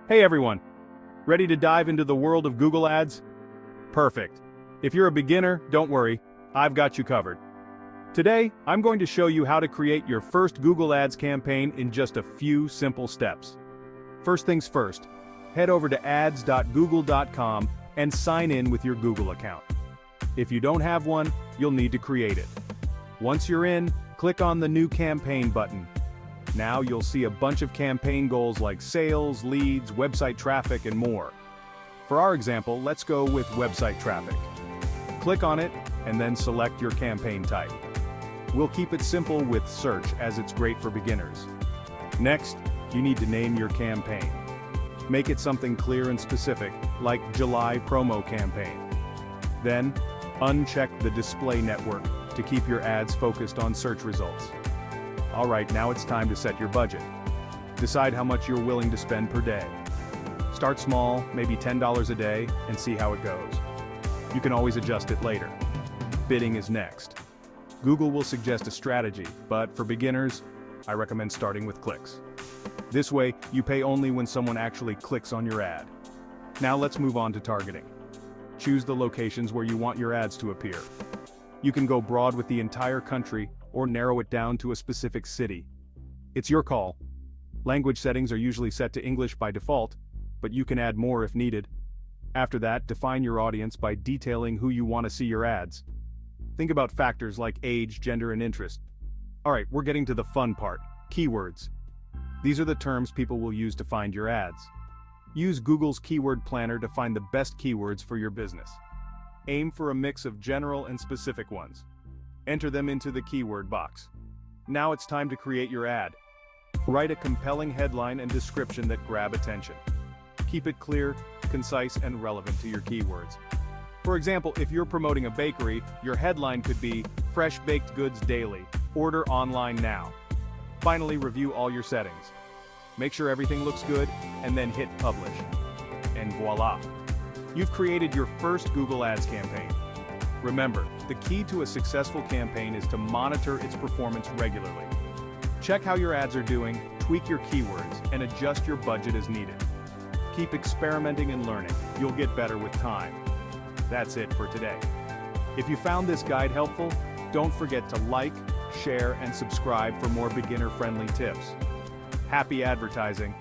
Hey everyone! Ready to dive into the world of Google Ads? Perfect. If you're a beginner, don't worry, I've got you covered. Today, I'm going to show you how to create your first Google Ads campaign in just a few simple steps. First things first, head over to ads.google.com and sign in with your Google account. If you don't have one, you'll need to create it. Once you're in, click on the New Campaign button. Now you'll see a bunch of campaign goals like sales, leads, website traffic, and more. For our example, let's go with website traffic. Click on it, and then select your campaign type. We'll keep it simple with search, as it's great for beginners. Next, you need to name your campaign. Make it something clear and specific, like July promo campaign. Then, uncheck the display network to keep your ads focused on search results. Alright, now it's time to set your budget. Decide how much you're willing to spend per day. Start small, maybe $10 a day, and see how it goes. You can always adjust it later. Bidding is next. Google will suggest a strategy, but for beginners, I recommend starting with clicks. This way, you pay only when someone actually clicks on your ad. Now let's move on to targeting. Choose the locations where you want your ads to appear. You can go broad with the entire country or narrow it down to a specific city. It's your call. Language settings are usually set to English by default, but you can add more if needed. After that, define your audience by detailing who you want to see your ads. Think about factors like age, gender, and interest. Alright, we're getting to the fun part, keywords. These are the terms people will use to find your ads. Use Google's Keyword Planner to find the best keywords for your business. Aim for a mix of general and specific ones. Enter them into the keyword box. Now it's time to create your ad. Write a compelling headline and description that grab attention. Keep it clear, concise, and relevant to your keywords. For example, if you're promoting a bakery, your headline could be, "Fresh baked goods daily. Order online now." Finally, review all your settings. Make sure everything looks good, and then hit publish. And voila! You've created your first Google Ads campaign. Remember, the key to a successful campaign is to monitor its performance regularly. Check how your ads are doing, tweak your keywords, and adjust your budget as needed. Keep experimenting and learning. You'll get better with time. That's it for today. If you found this guide helpful, don't forget to like, share, and subscribe for more beginner-friendly tips. Happy advertising!